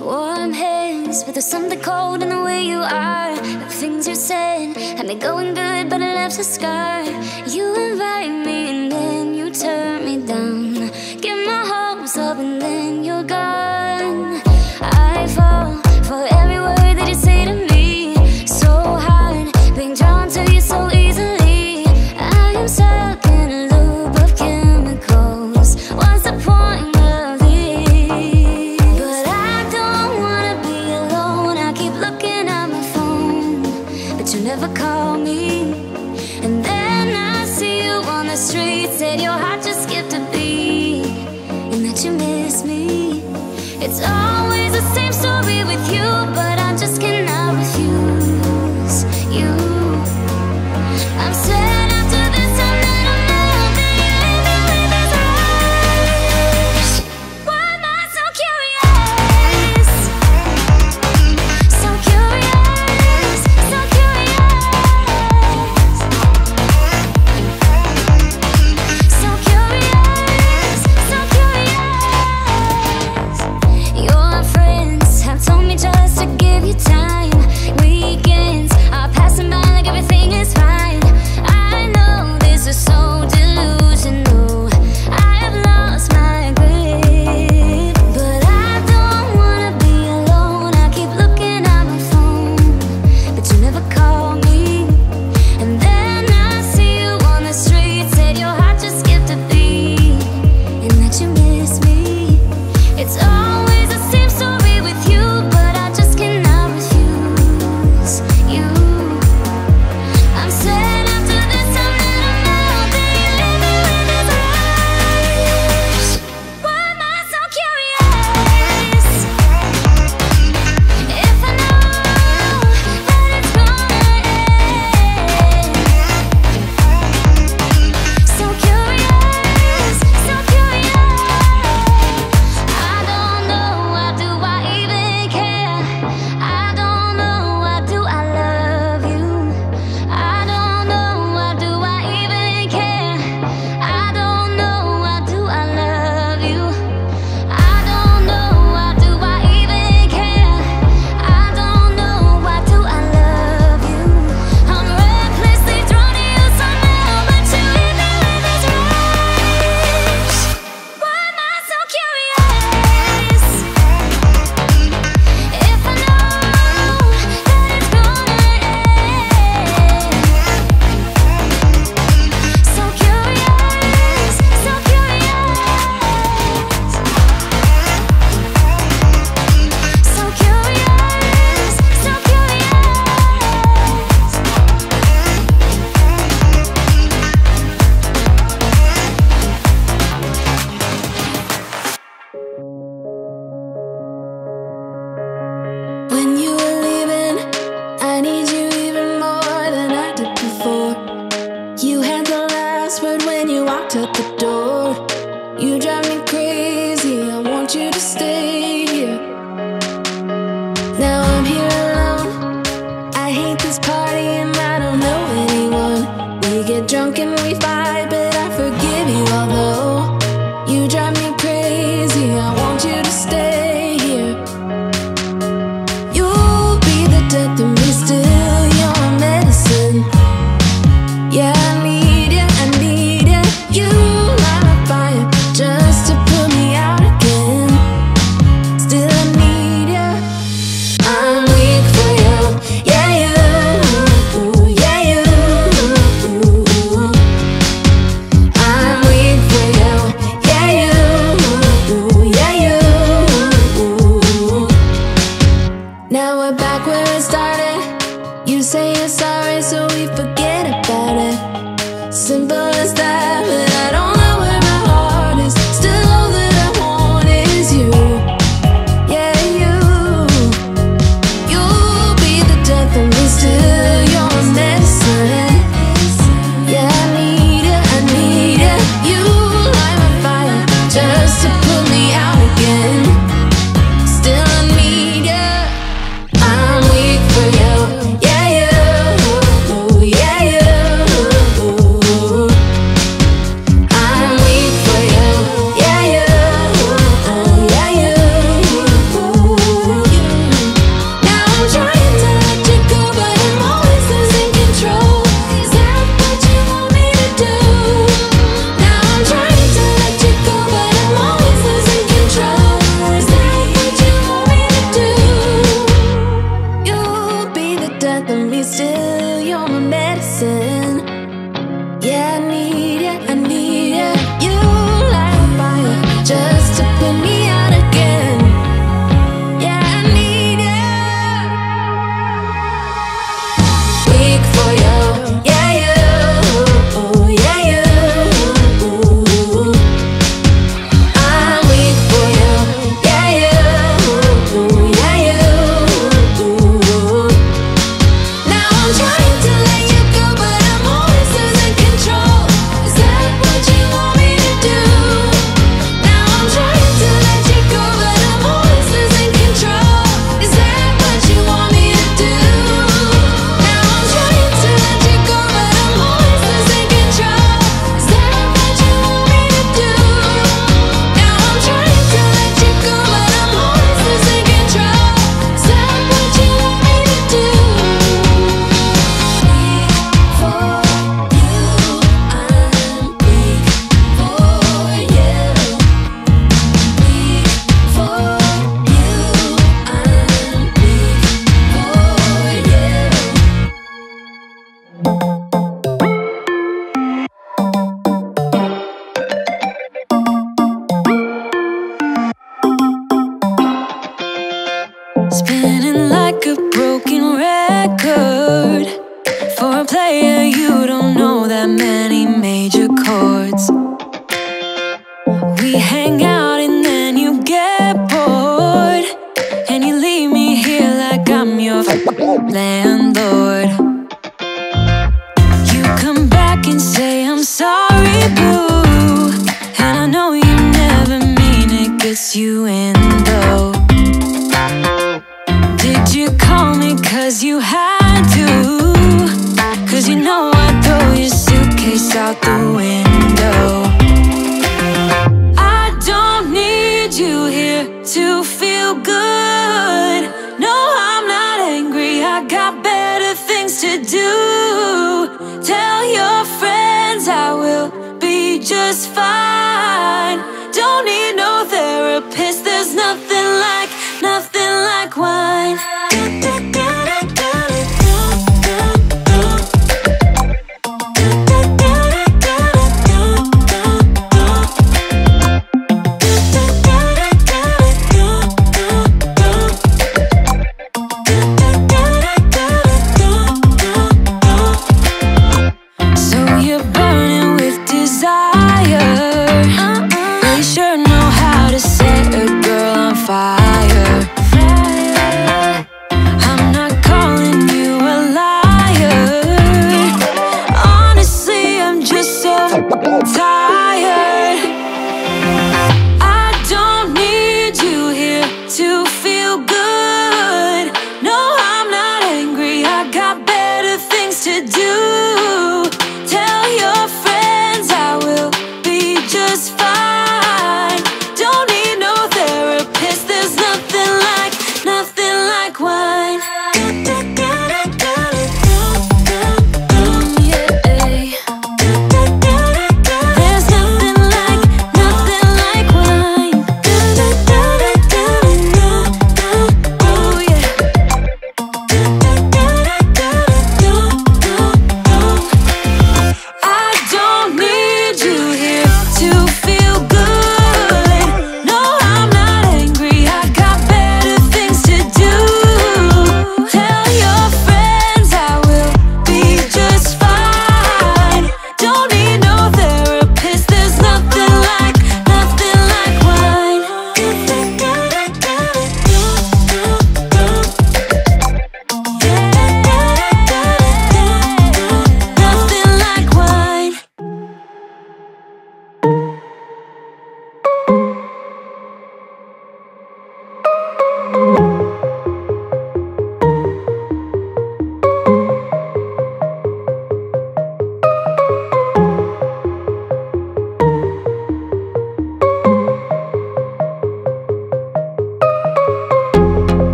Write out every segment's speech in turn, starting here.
Warm hands, but there's something cold in the way you are. The things you said had me going good, but it left a scar. You invite me and then you turn me down. Get my hopes up and then you're gone. I fall for every word that you say to me. So hard, being drawn to you so easily. I am stuck in a loop of chemicals. What's the point of this? But I don't wanna be alone. I keep looking at my phone, but you never call me. And then I see you on the street. Said your heart just skipped a beat, and that you miss me. It's always the same story with you, but I just cannot refuse you. I'm sad after this time that I'm out, that you leave me with this rush. Why am I so curious? So curious, so curious. So curious, so curious. Your friends have told me just landlord. You come back and say I'm sorry, boo, and I know you never mean it, gets you in though. Did you call me cause you had to? Cause you know I'd throw your suitcase out the window. I don't need you here to feel good. No, I'm not angry, I got better things to do. Tell your friends I will be just fine. Don't need no therapist, there's nothing like wine. So you're burning with desire. You sure know how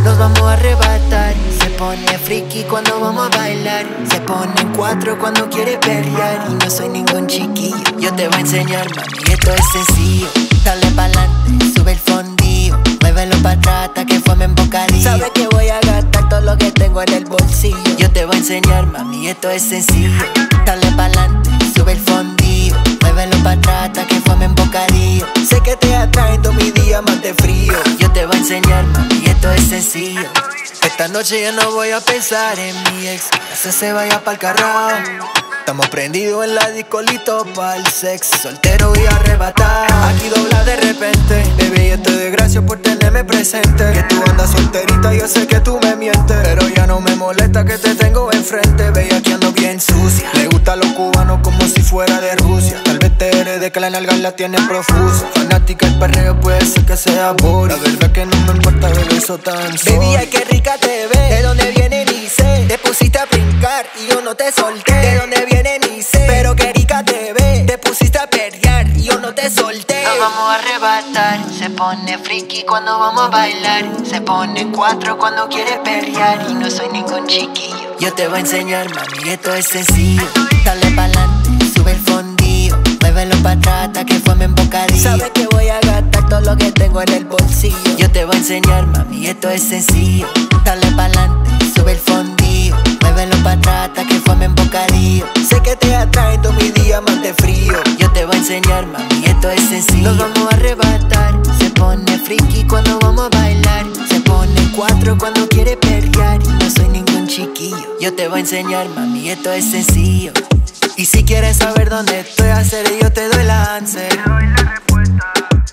Nos vamos a arrebatar. Se pone friki cuando vamos a bailar. Se pone en cuatro cuando quiere perrear. Y no soy ningún chiquillo, yo te voy a enseñar, mami, esto es sencillo. Dale pa'lante, sube el fondillo. Muévelo pa' atrás hasta que fume en bocadillo. Sabes que voy a gastar todo lo que tengo en el bolsillo. Yo te voy a enseñar, mami, esto es sencillo. Dale pa'lante, sube el fondillo. Muévelo pa' atrás hasta que fume en bocadillo. Sé que te atraen todos mis diamantes fríos. Yo te voy a enseñar, mami, esto es sencillo. Esta noche ya no voy a pensar en mi ex, que se vaya pa'l carajo. Estamos prendidos en la disco, listo pa'l sex. Soltero y arrebatar. Aquí dobla de repente. Baby, yo te doy gracias por tenerme presente. Que tú andas solterita, yo sé que tú me mientes. Pero ya no me molesta que te tengo enfrente. Veía que ando bien sucia. Le gustan los cubanos como si fuera de Rusia. Tal vez te heredes que la nalga la tiene profusa. Fanática el perreo, puede ser que sea Boris. La verdad que no me importa beber eso tan solo. Baby, ay, qué rica te ves. ¿De dónde viene? Ni sé. Te pusiste a brincar y yo no te solté. ¿De dónde viene? Ni sé. Pero qué rica te ves. Te pusiste a perrear y yo no te solté. Nos vamos a arrebatar. Se pone friki cuando vamos a bailar. Se pone en cuatro cuando quiere perrear. Y no soy ningún chiquillo, yo te voy a enseñar, mami, esto es sencillo. Dale pa'lante, sube el fondillo. Muévelo pa' atrás hasta que fume en bocadillo. Sabes que voy a gastar todo lo que tengo en el bolsillo. Yo te voy a enseñar, mami, esto es sencillo. Dale pa'lante, sube el fondillo. Muévelo pa' atrás hasta que fume en bocadillo. Sé que te atraen todos mis diamantes fríos. Yo te voy a enseñar, mami, esto es sencillo. Nos vamos a arrebatar. Se pone friki cuando vamos a bailar. Se pone en cuatro cuando quiere perrear. Y no soy ningún chiquillo, yo te voy a enseñar, mami, esto es sencillo. Y si quieres saber dónde estoy, hacer yo te doy la answer.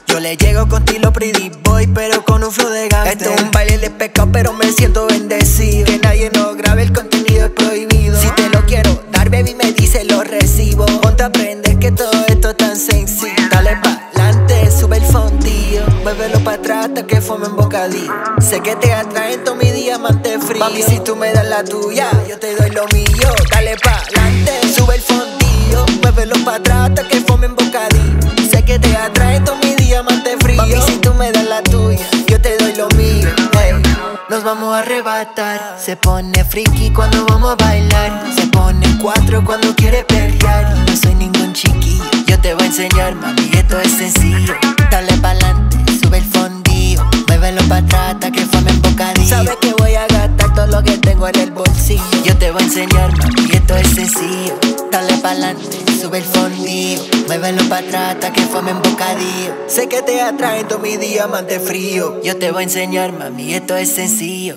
Yo le llego contigo pretty boy, pero con un flow de gangster. Esto es un baile de pecado, pero me siento bendecido. Que nadie nos grabe, el contenido es prohibido. Si te lo quiero dar, baby, me dice lo recibo. Ponte a aprender que todo esto es tan sencillo. Dale pa'lante, sube el fondillo. Muévelo pa' atrás hasta que fume en bocadillo. Sé que te atraen todos mis diamantes fríos. Mami, si tú me das la tuya, yo te doy lo mío. Dale pa'lante, sube el fondillo. Muévelo pa' atrás hasta que fume en bocadillo. Sé que te atraen todos mis diamantes fríos. Mami, si tú me das la tuya, yo te doy lo mío. Hey. Nos vamos a arrebatar. Se pone friki cuando vamos a bailar. Se pone en cuatro cuando quiere perrear. Y no soy ningún chiquillo, yo te voy a enseñar, mami, esto es sencillo. Dale pa'lante, sube el fondillo. Muévelo pa' atrás hasta que fume en bocadillo. Sabes que voy a gastar todo lo que tengo en el bolsillo. Yo te voy a enseñar, mami, esto es sencillo. Dale pa'lante, sube el fondillo. Muévelo pa' atrás hasta que fume en bocadillo. Sé que te atraen todos mis diamantes fríos. Yo te voy a enseñar, mami, esto es sencillo.